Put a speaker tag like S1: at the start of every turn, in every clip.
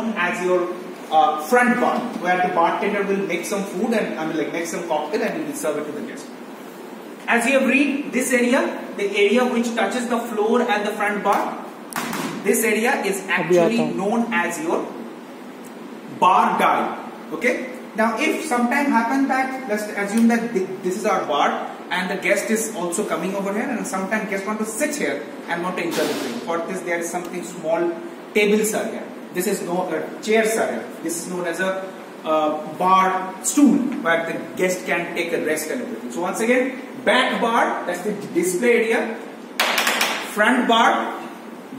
S1: known as your front bar, where the bartender will make some food and make some cocktail and he will serve it to the guest. As you have read, this area, the area which touches the floor and the front bar, this area is actually known as your bar dial. Okay. Now, if sometime happen that, let's assume that this is our bar and the guest is also coming over here, and sometimes guest want to sit here and want to enjoy the drink. For this, there is something small tables are here. This is no chairs are here. This is known as a bar stool where the guest can take a rest and everything. So once again, back bar, that's the display area. Front bar,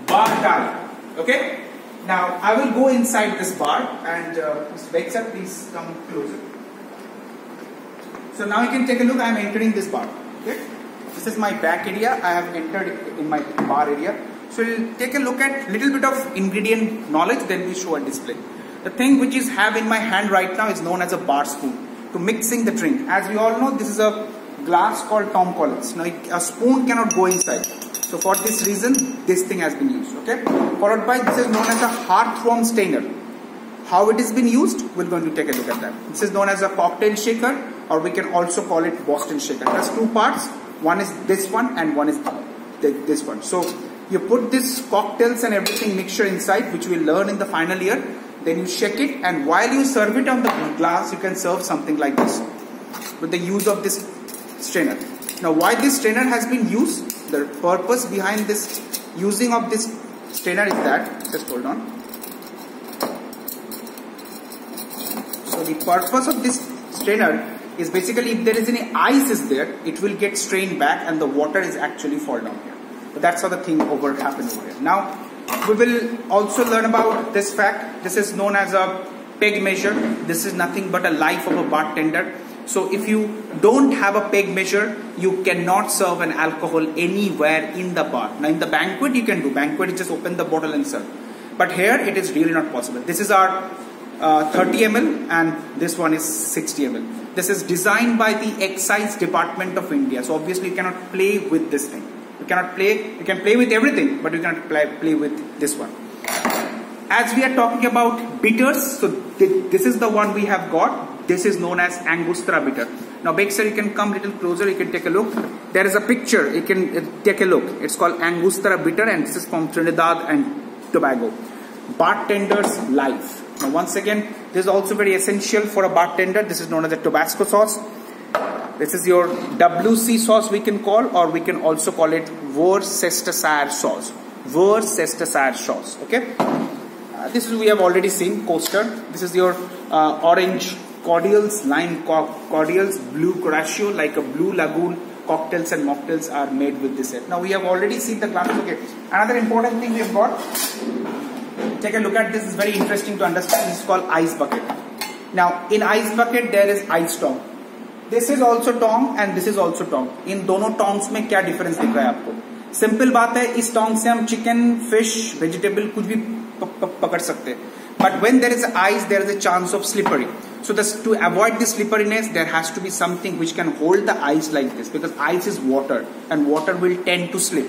S1: bar dial. Okay. Now I will go inside this bar and Mr. Vexer, please come closer. So now you can take a look. I am entering this bar. Okay. This is my back area. I have entered in my bar area. So we'll take a look at little bit of ingredient knowledge. Then we show a display. The thing which is have in my hand right now is known as a bar spoon to mixing the drink. As we all know, this is a glass called Tom Collins. Now a spoon cannot go inside. So for this reason, this thing has been used. Okay. Followed by this is known as a heartworm strainer. How it is been used, we're going to take a look at that. This is known as a cocktail shaker, or we can also call it Boston shaker. There's two parts. One is this one and one is this one. So you put this cocktails and everything mixture inside, which we'll learn in the final year. Then you shake it, and while you serve it on the glass, you can serve something like this with the use of this strainer. Now, why this strainer has been used? The purpose behind this using of this strainer is that, just hold on. So the purpose of this strainer is basically if there is any ice is there, it will get strained back and the water is actually fall down here. So that's how the thing happens over here. Now we will also learn about this fact. This is known as a peg measure. This is nothing but a life of a bartender. So if you don't have a peg measure, you cannot serve an alcohol anywhere in the bar. Now in the banquet you can do. Banquet is just open the bottle and serve. But here it is really not possible. This is our 30 ml and this one is 60 ml. This is designed by the Excise Department of India. So obviously you cannot play with this thing. You cannot play. You can play with everything, but you cannot play with this one. As we are talking about bitters, so this is the one we have got. This is known as Angostura bitter. Now, Beg sir, you can come little closer. You can take a look. There is a picture. You can take a look. It's called Angostura bitter, and this is from Trinidad and Tobago. Bartender's life. Now, once again, this is also very essential for a bartender. This is known as a Tabasco sauce. This is your WC sauce we can call, or we can also call it Worcestershire sauce. Worcestershire sauce. Okay. This is we have already seen coaster. This is your orange cordials, lime cordials, blue Coratio, like a blue lagoon. Cocktails and mocktails are made with this set. Now we have already seen the glass. Okay. Another important thing we have got. Take a look at this. It's very interesting to understand. This is called ice bucket. Now in ice bucket there is ice tong. This is also tong and this is also tong. In दोनों tongs में क्या difference दिख रहा है आपको? Simple बात है, इस tong से हम chicken, fish, vegetable कुछ भी पकड़ सकते हैं. But when there is ice, there is a chance of slippery. So to avoid the slipperiness, there has to be something which can hold the ice like this, because ice is water and water will tend to slip.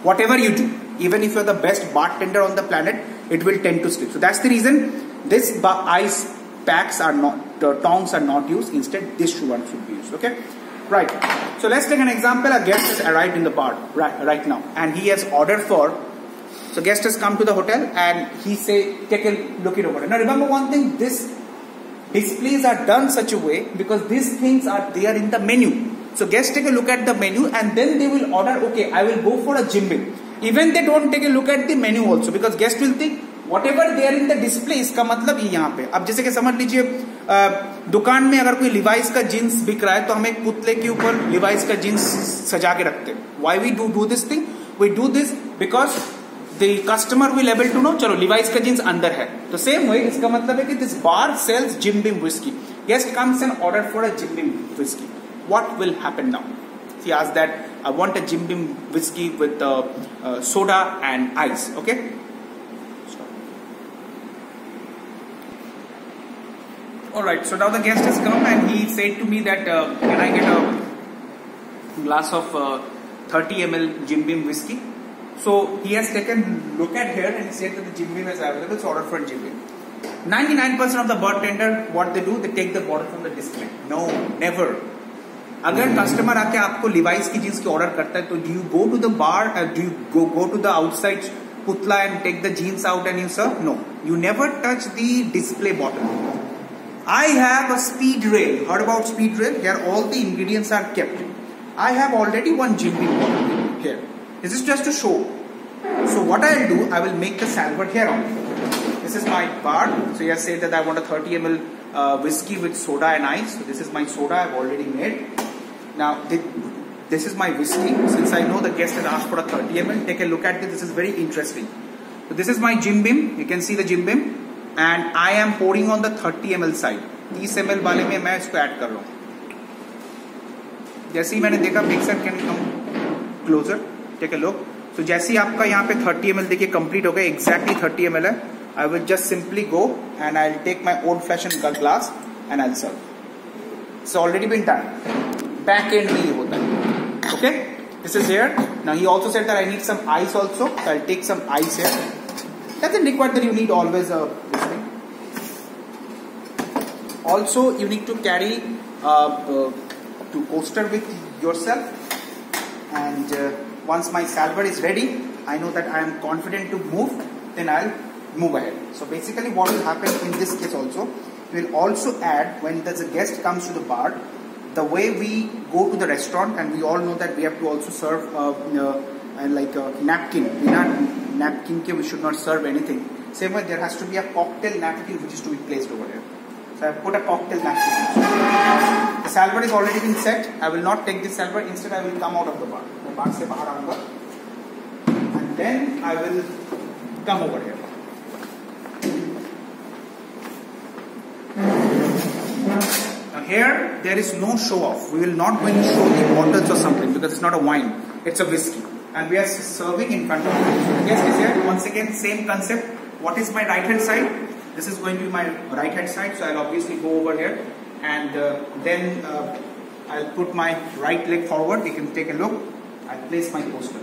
S1: Whatever you do, even if you are the best bartender on the planet, it will tend to slip. So that's the reason this ice packs are not, the tongs are not used. Instead, this one should be used. Okay, right. So let's take an example. A guest has arrived in the bar right now, and he has ordered for. So guest has come to the hotel, and he say, take a look it over. Now remember one thing: this displays are done such a way because these things are there in the menu. So guests take a look at the menu, and then they will order. Okay, I will go for a Jim Beam. Even they don't take a look at the menu also, because guest will think whatever there in the display, इसका मतलब ये यहाँ पे. अब जैसे कि समझ लीजिए दुकान में अगर कोई लिवाइस का जीन्स बिक रहा है, तो हम एक पुतले के ऊपर लिवाइस का जीन्स सजा के रखते हैं. Why we do this thing? We do this because the customer will able to know, चलो लिवाइस का जीन्स अंदर है. तो सेम way इसका मतलब है कि this bar sells Jim Beam whiskey. Guest comes and order for a Jim Beam whiskey. What will happen now? He asks that I want a Jim Beam whiskey with soda and ice. Okay. Alright, so now the guest has come and he said to me that can I get a glass of 30 ml Jim Beam whiskey? So he has taken look at here and he said that the Jim Beam is available, so order for Jim Beam. 99% of the bartender, what they do, they take the bottle from the display. No, never. अगर customer आके आपको Levi's की jeans की order करता है तो do you go to the bar, do you go to the outside putla and take the jeans out and you serve? No, you never touch the display bottle. I have a speed rail. Heard about speed rail? Here all the ingredients are kept. I have already one Jim Beam bottle here. This is just to show. So what I'll do, I will make the salver here only. This is my bar. So you have said that I want a 30 ml whiskey with soda and ice. So this is my soda I've already made. Now this is my whiskey. Since I know the guest has asked for a 30 ml, take a look at this. This is very interesting. So this is my Jim Beam. You can see the Jim Beam, and I am pouring on the 30 ml side. 30 ml वाले में मैं इसको add कर रहा हूँ. जैसे ही मैंने देखा, mixer can come closer, take a look. So जैसे ही आपका यहाँ पे 30 ml देखिए कंप्लीट हो गया, exactly 30 ml है. I will just simply go and I'll take my old fashioned glass and I'll serve. It's already been done. Back end में ये होता है. Okay, this is here. Now he also said that I need some ice also. So I'll take some ice here. Doesn't require that you need always this thing. Also, you need to carry to coaster with yourself. And once my salver is ready, I know that I am confident to move. Then I'll move ahead. So basically, what will happen in this case also, we will also add when the guest comes to the bar. The way we go to the restaurant, and we all know that we have to also serve like a napkin. Without napkin, we should not serve anything. Same way, there has to be a cocktail napkin which is to be placed over here. So I have put a cocktail napkin. The salver is already been set. I will not take this salver. Instead, I will come out of the bar. The bar se bahar aunga, and then I will come over here. Here, there is no show off. We will not going to show the bottles or something because it's not a wine. It's a whiskey. And we are serving in front of you. So the guest is here. Once again, same concept. What is my right hand side? This is going to be my right hand side. So I'll obviously go over here. And then I'll put my right leg forward. You can take a look. I'll place my coaster.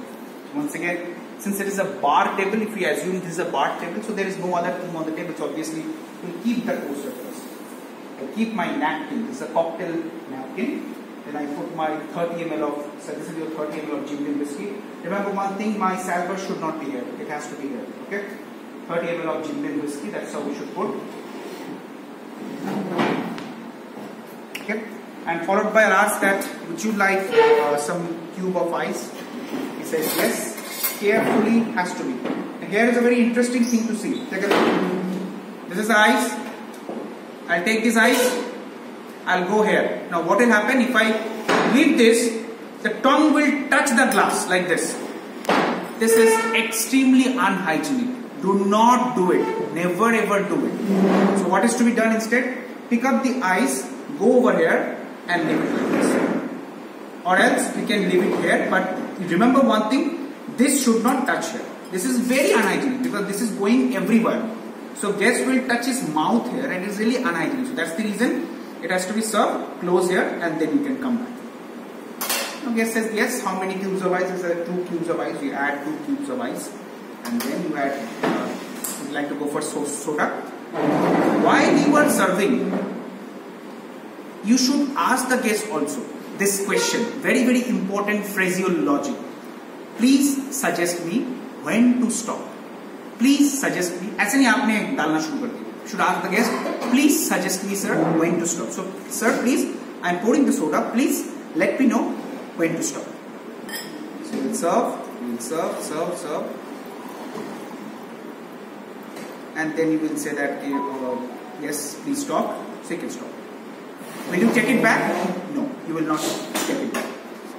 S1: Once again, since it is a bar table, if we assume this is a bar table, so there is no other thing on the table. So obviously, we'll keep the coaster first. I keep my napkin. This is a cocktail napkin. Then I put my 30 ml of, so this is your 30 ml of Jim Beam whiskey. Remember one thing, my salver should not be here. It has to be here. Okay? 30 ml of Jim Beam whiskey. That's how we should put. Okay? And followed by, I'll ask that, would you like some cube of ice? He says yes. Carefully has to be. And here is a very interesting thing to see. Take a look. This is the ice. I'll take this ice, I'll go here. Now what will happen if I leave this, the tongue will touch the glass like this. This is extremely unhygienic. Do not do it. Never ever do it. So what is to be done instead? Pick up the ice, go over here and leave it like this. Or else we can leave it here, but remember one thing, this should not touch here. This is very unhygienic because this is going everywhere. So guest will touch his mouth here and it's really unhygienic. So that's the reason it has to be served close here and then you can come back. Now guest says yes. How many cubes of ice? Is there 2 cubes of ice? We add 2 cubes of ice and then you add, you'd like to go for soda. While you are serving, you should ask the guest also this question. Very, very important phraseology. Please suggest me when to stop. Please suggest me. ऐसे नहीं आपने डालना शुरू कर दिया. Should ask the guest. Please suggest me, sir, when to stop. So, sir, please, I'm pouring the soda. Please let me know when to stop. So you will serve, and then you will say that yes, please stop. So you can stop. Will you take it back? No, you will not take it back.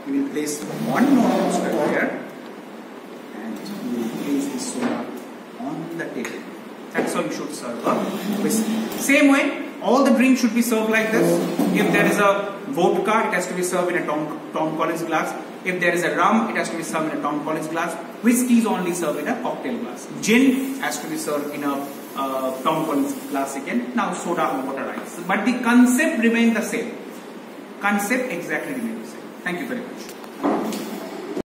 S1: You will place one more coaster here, and you will place the soda on the table. That's how you should serve a whiskey. Same way, all the drinks should be served like this. If there is a vodka, it has to be served in a Tom Collins glass. If there is a rum, it has to be served in a Tom Collins glass. Whiskey is only served in a cocktail glass. Gin has to be served in a Tom Collins glass again. Now soda and water ice. But the concept remains the same. Concept exactly remains the same. Thank you very much.